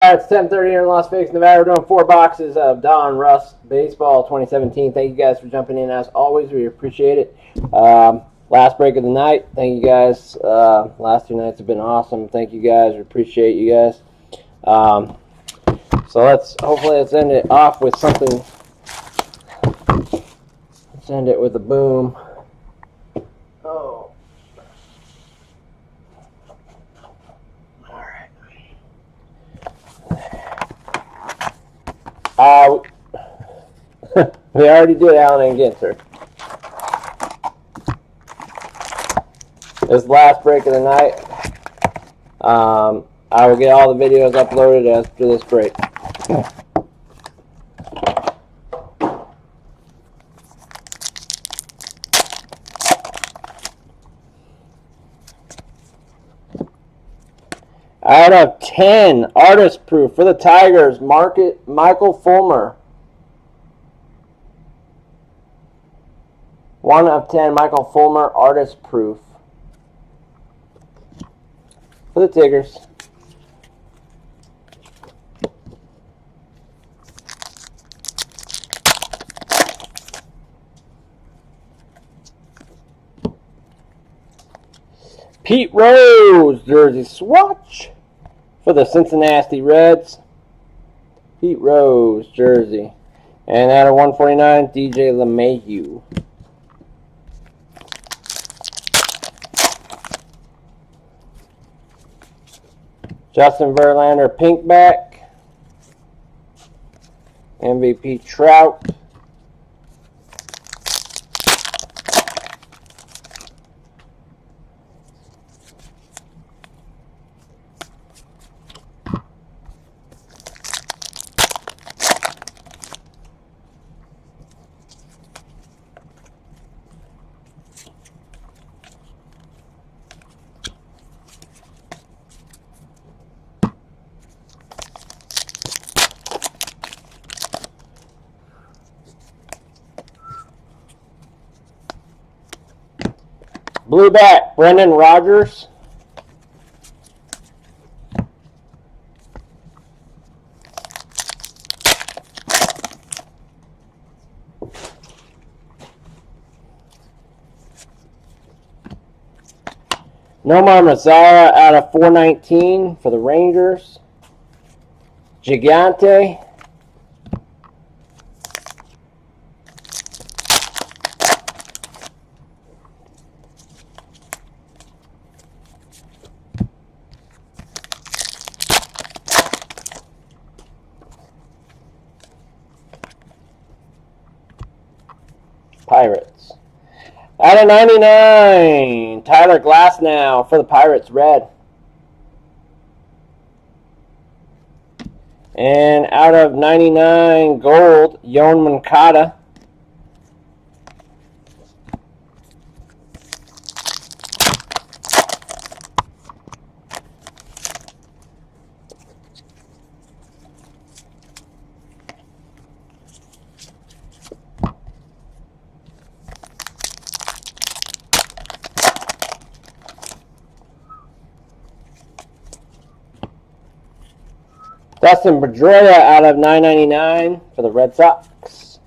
right, it's 10:30 here in Las Vegas, Nevada. We're doing 4 boxes of Donruss Baseball 2017. Thank you guys for jumping in as always. We appreciate it. Last break of the night. Thank you guys. Last 2 nights have been awesome. Thank you guys. We appreciate you guys. So let's end it off with something. Let's end it with a boom. Oh. We already did Allen and Ginter. This last break of the night. I will get all the videos uploaded after this break. Out of 10, artist proof for the Tigers, Michael Fulmer. 1 of 10, Michael Fulmer, artist proof for the Tigers. Pete Rose, jersey swatch for the Cincinnati Reds. Pete Rose, jersey. And out of 149, DJ LeMahieu. Justin Verlander, pinkback. MVP Trout. Blue bat, Brendan Rodgers. Nomar Mazara out of 419 for the Rangers. Gigante. Pirates. Out of 99, Tyler Glasnow for the Pirates, red. And out of 99, gold, Yoan Moncada. Dustin Pedroia out of 999 for the Red Sox.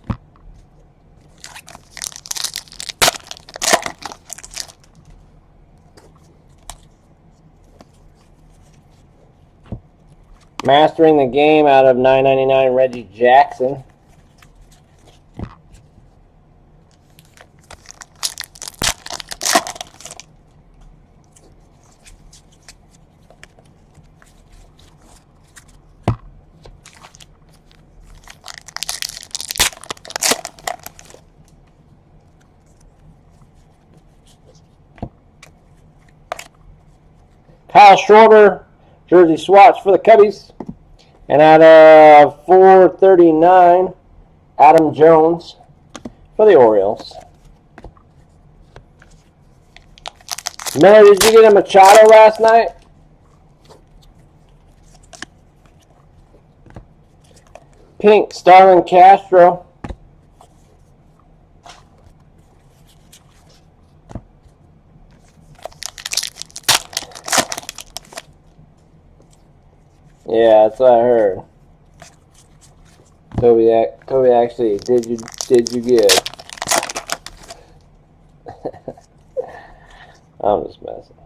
Mastering the game out of 999, Reggie Jackson. Kyle Schwarber, jersey swatch for the Cubbies. And out of 439, Adam Jones for the Orioles. Miller, did you get a Machado last night? Pink, Starlin Castro. Yeah, that's what I heard. Toby actually did you good. I'm just messing.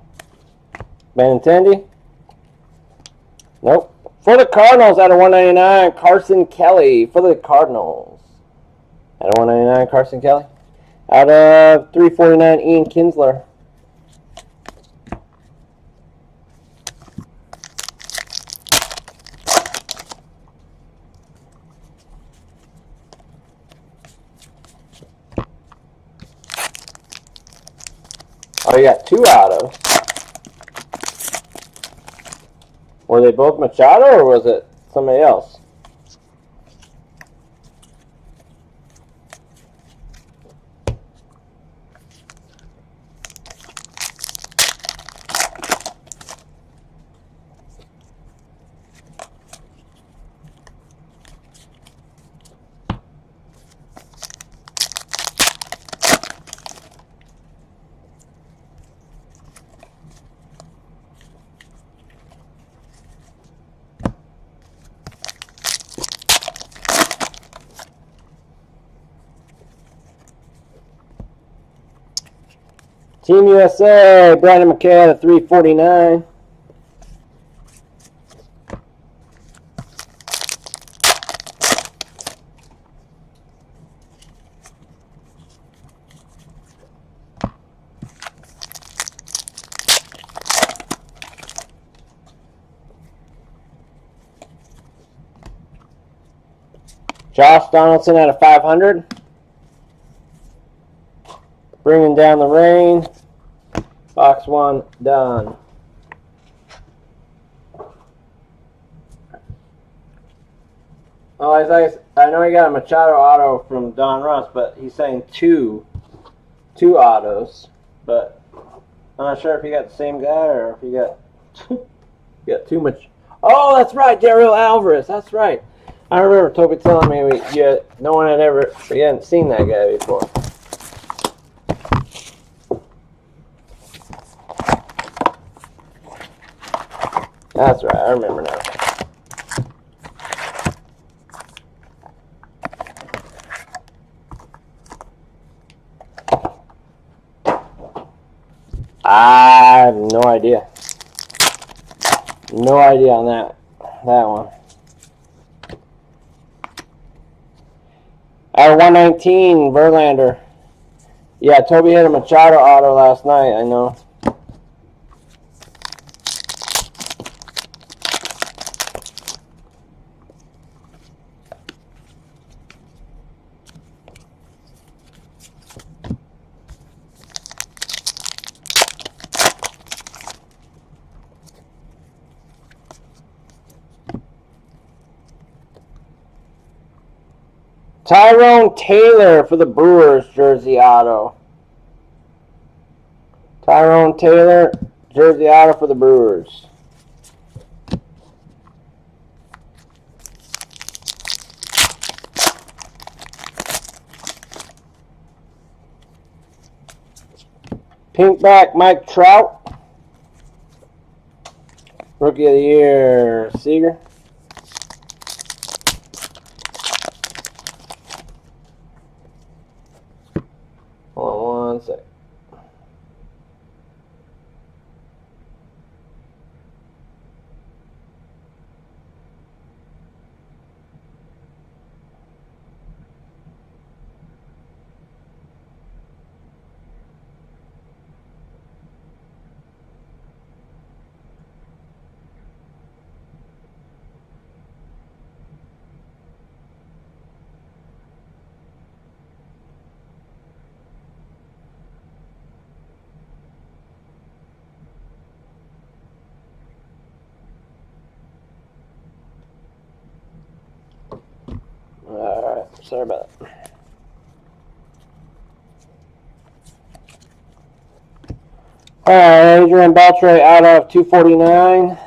Benintendi? Nope. For the Cardinals out of 199, Carson Kelly. For the Cardinals. Out of 199, Carson Kelly. Out of 349, Ian Kinsler. Oh, you got 2 autos. Were they both Machado or was it somebody else? Team USA, Brandon McKay at 349. Josh Donaldson at a 500. Bringing down the rain. Box 1 done. Oh, I know he got a Machado auto from Donruss, but he's saying two autos. But I'm not sure if he got the same guy or if he got too much. Oh, that's right, Daryl Alvarez. That's right. I remember Toby telling me no one we hadn't seen that guy before. That's right, I remember now. I have no idea. No idea on that one. Out of 119, Verlander. Yeah, Toby had a Machado auto last night, I know. Tyrone Taylor for the Brewers jersey auto. Tyrone Taylor jersey auto for the Brewers. Pinkback Mike Trout. Rookie of the Year Seager. Hold on 1 sec. Alright, sorry about that. Alright, Adrian Beltre out of 249.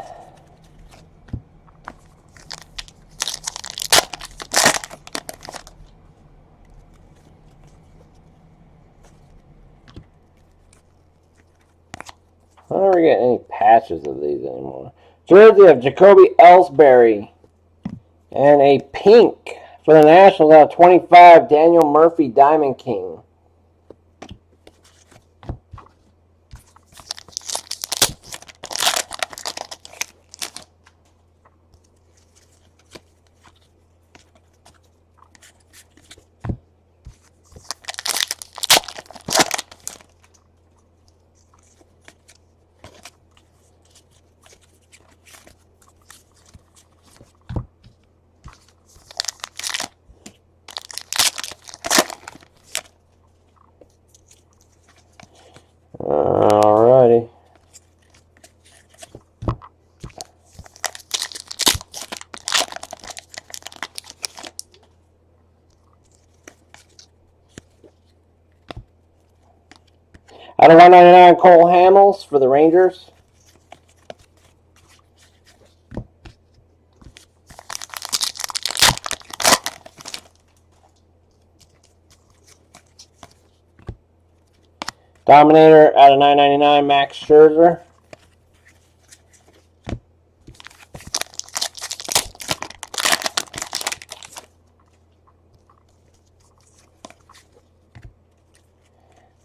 I don't ever get any patches of these anymore. Jersey of Jacoby Ellsbury. And a pink for the Nationals out of 25, Daniel Murphy, Diamond King. Alrighty. Out of 199, Cole Hamels for the Rangers. Dominator out of 999, Max Scherzer.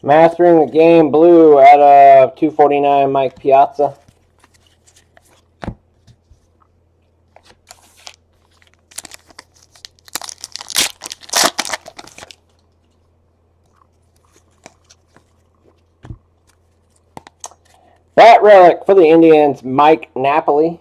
Mastering the Game Blue out of 249, Mike Piazza. Bat Relic for the Indians, Mike Napoli.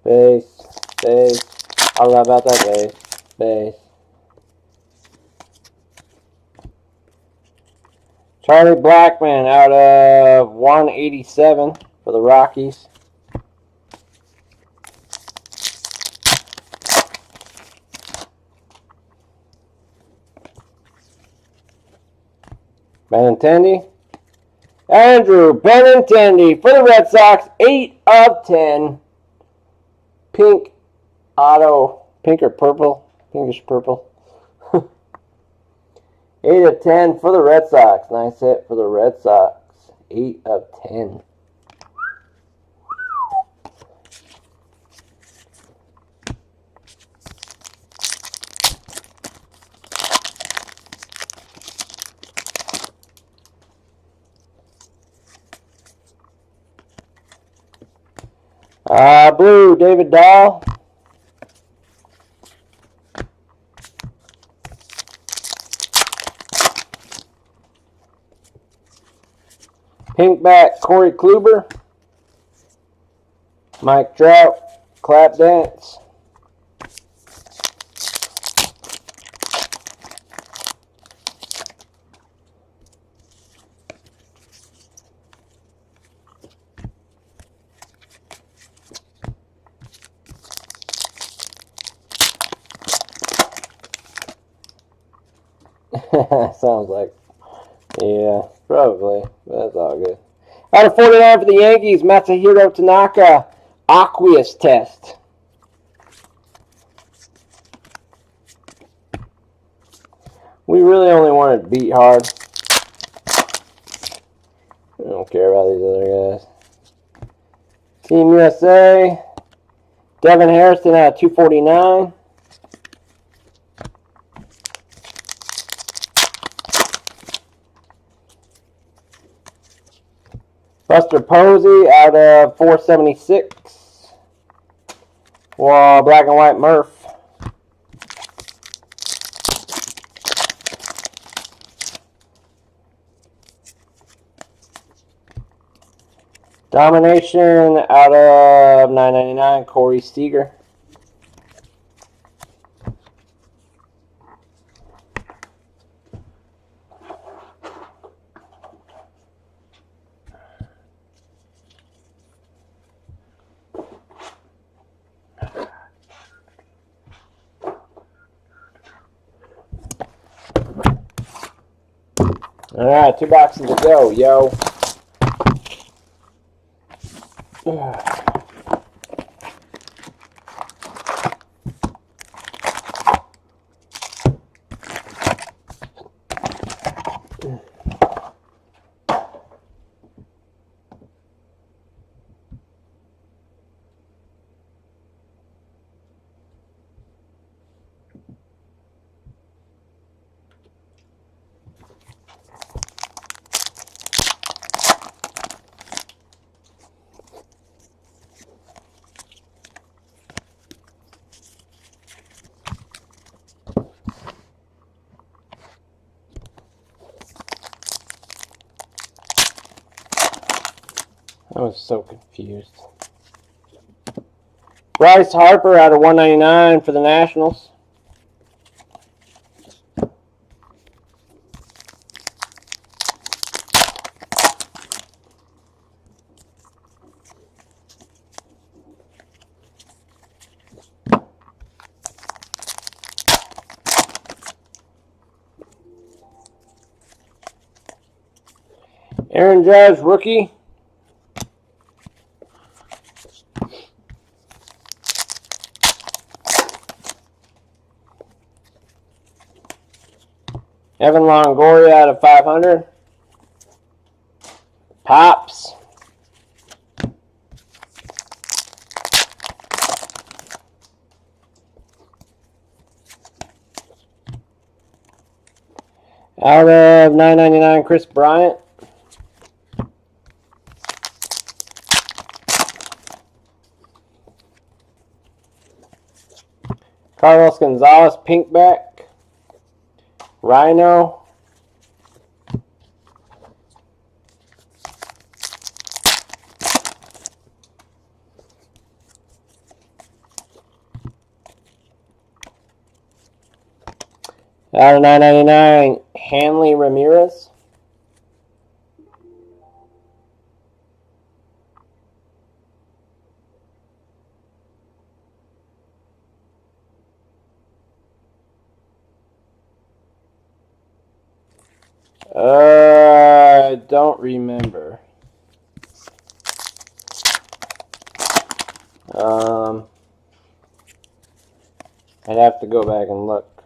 Base, base. I love about that base, base. Charlie Blackmon out of 187 for the Rockies. Benintendi. Andrew Benintendi for the Red Sox, 8 of 10. Pink auto, pink or purple, pinkish purple. 8 of 10 for the Red Sox. Nice hit for the Red Sox. 8 of 10. Blue, David Dahl. Pink back, Corey Kluber. Mike Trout, Clap Dance. Sounds like, yeah, probably. That's all good. Out of 49 for the Yankees, Masahiro Tanaka, Aqueous Test. We really only wanted beat hard. I don't care about these other guys. Team USA, Devin Harrison out of 249. Buster Posey out of 476. Well, black and white Murph. Domination out of 999, Corey Seager. All right, 2 boxes to go, yo. I was so confused. Bryce Harper out of 199 for the Nationals. Aaron Judge, rookie. Evan Longoria out of 500. Pops. Out of 999, Chris Bryant. Carlos Gonzalez, pinkback. Rhino. Out of 999, Hanley Ramirez. I don't remember. I'd have to go back and look.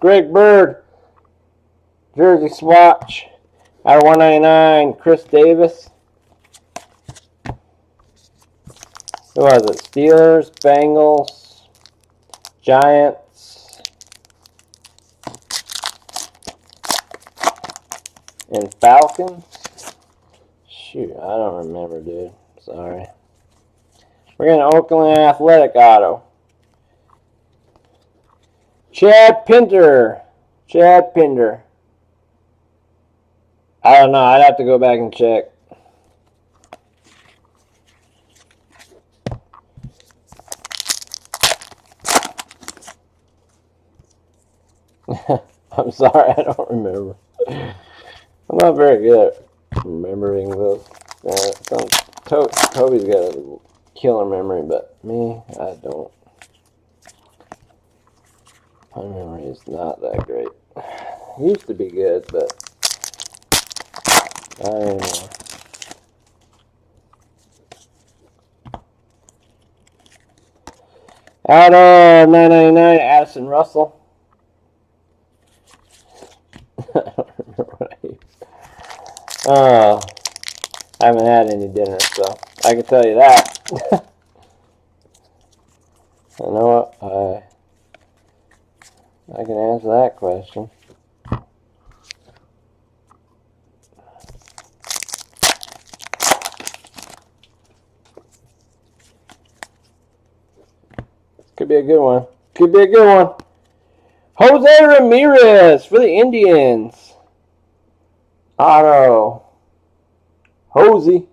Greg Bird, jersey swatch. Out of 199, Chris Davis. Who was it? Steelers, Bengals, Giants, and Falcons. Shoot, I don't remember, dude. Sorry. We're getting an Oakland Athletic auto. Chad Pinder. Chad Pinder. I don't know. I'd have to go back and check. I'm sorry, I don't remember. I'm not very good at remembering those. Toby's got a killer memory, but me, I don't. My memory is not that great. It used to be good, but I don't know. Out of 999, Addison Russell. I don't remember what I used. I haven't had any dinner, so I can tell you that. You know what? I can answer that question. Could be a good one. Could be a good one. Jose Ramirez for the Indians. Auto. Hosey.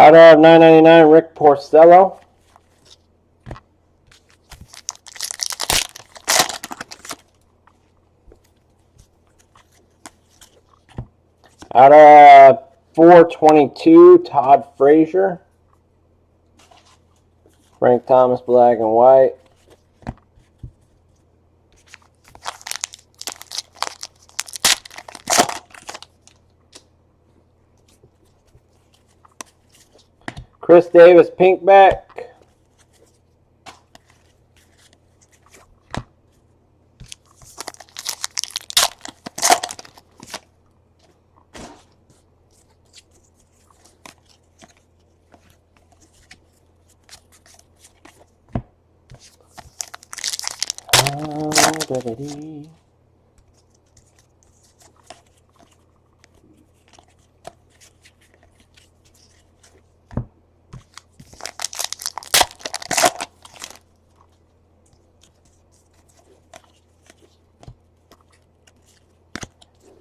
Out of 999, Rick Porcello. Out of 422, Todd Frazier. Frank Thomas, black and white. Chris Davis, pinkback.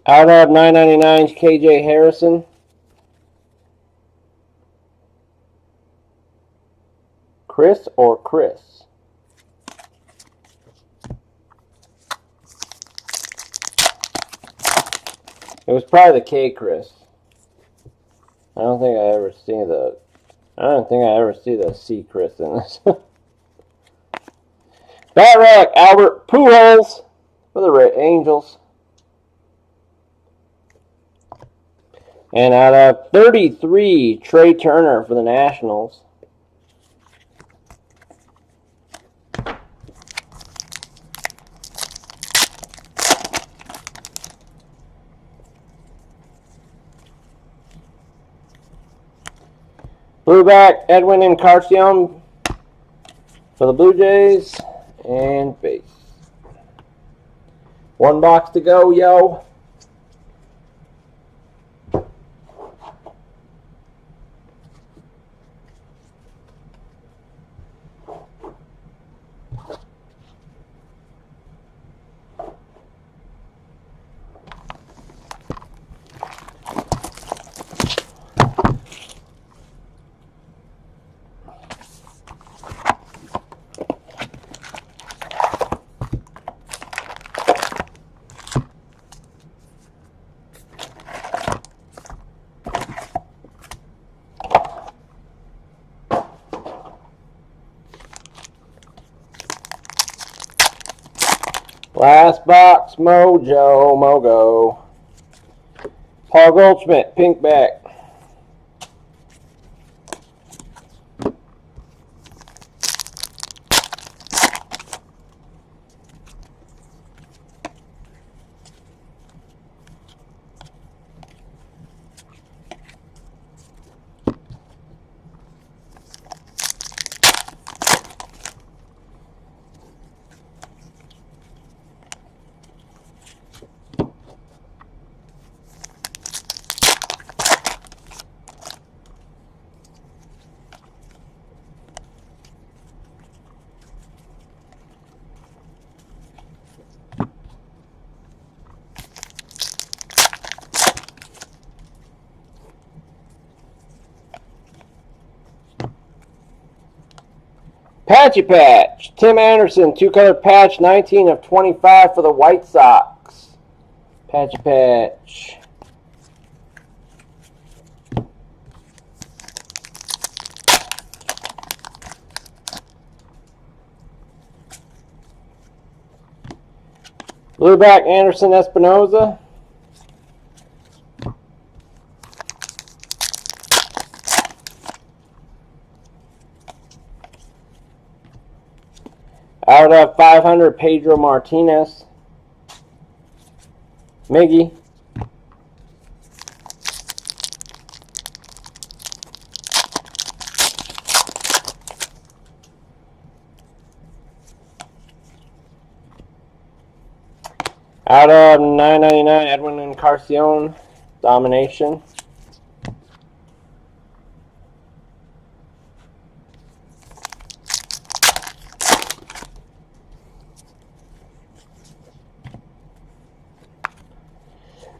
Out of 999, KJ Harrison. Chris or Chris? It was probably the K Chris. I don't think I ever see the C Chris in this. Bat Relic, Albert Pujols for the Angels. And out of 33, Trey Turner for the Nationals. Blueback, Edwin Encarnacion for the Blue Jays. And base. One box to go, yo. Last box, MOJO. Paul Goldschmidt, pinkback. Patchy Patch, Tim Anderson, two-color patch, 19 of 25 for the White Sox. Patchy Patch. Blueback, Anderson Espinoza. Out of 500, Pedro Martinez. Miggy. Out of 999, Edwin Encarnacion, Domination.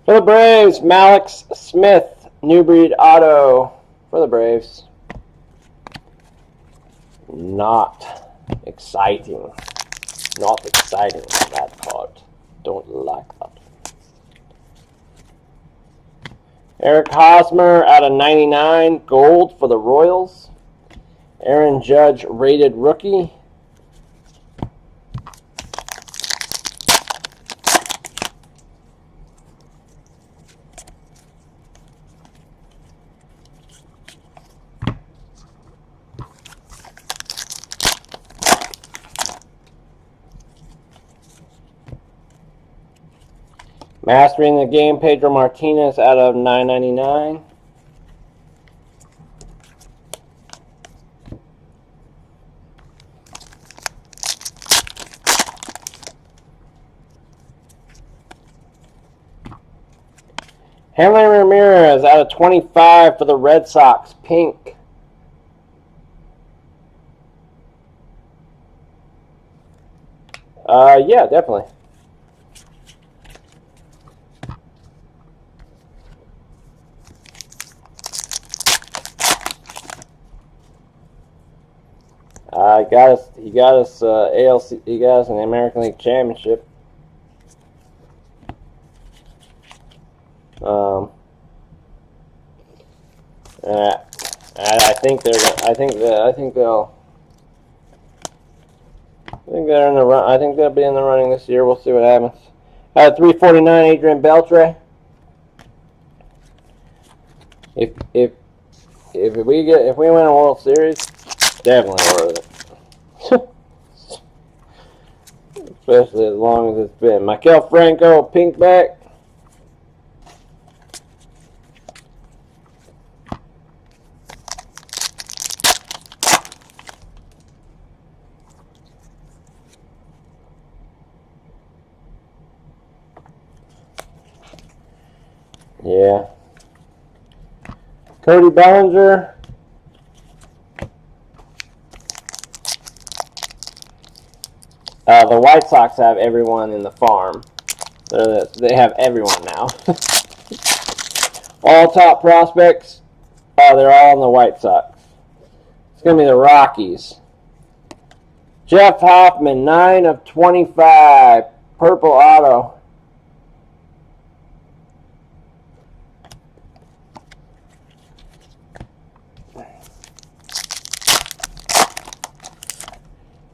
For the Braves, Malix Smith, New Breed Auto for the Braves. not exciting. Not exciting on that part. Don't like that. Eric Hosmer out of 99, gold for the Royals. Aaron Judge, rated rookie. Mastering the game, Pedro Martinez out of 999. Hanley Ramirez out of 25 for the Red Sox, pink. Yeah, definitely. He got us ALC. He got us an American League Championship. I think they're in the run. I think they'll be in the running this year. We'll see what happens. 349, Adrian Beltre. If we win a World Series, definitely worth it. Especially as long as it's been. Michael Franco, pink back. Yeah. Cody Bellinger. The White Sox have everyone in the farm. They have everyone now. All top prospects. They're all in the White Sox. It's going to be the Rockies. Jeff Hoffman, 9 of 25. Purple auto.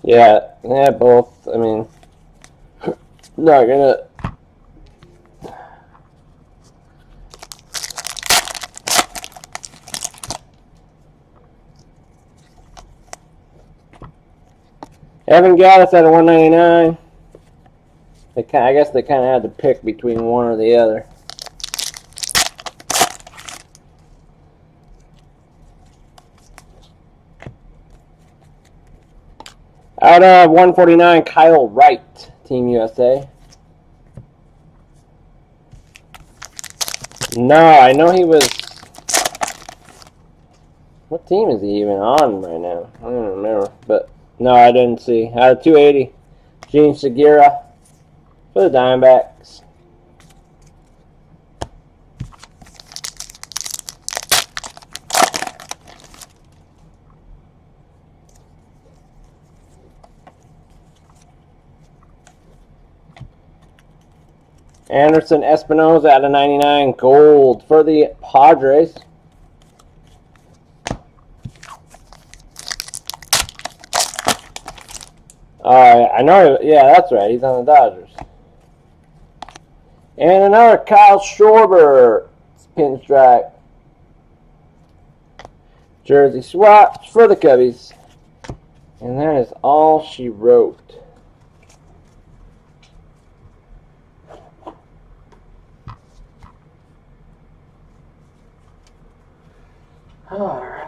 Yeah, both. I mean, not gonna. Evan Gattis at a 199. I guess they kind of had to pick between one or the other. Out of 149, Kyle Wright, Team USA. No, I know he was... What team is he even on right now? I don't remember. But, no, I didn't see. Out of 280, Gene Segura for the Diamondbacks. Anderson Espinosa out of 99, gold for the Padres. I know, yeah, that's right, he's on the Dodgers. And another Kyle Schwarber pinstripe jersey swaps for the Cubbies. And that is all she wrote. All right.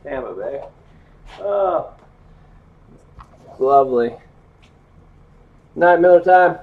Damn it, babe. Oh, lovely. Night, Miller time.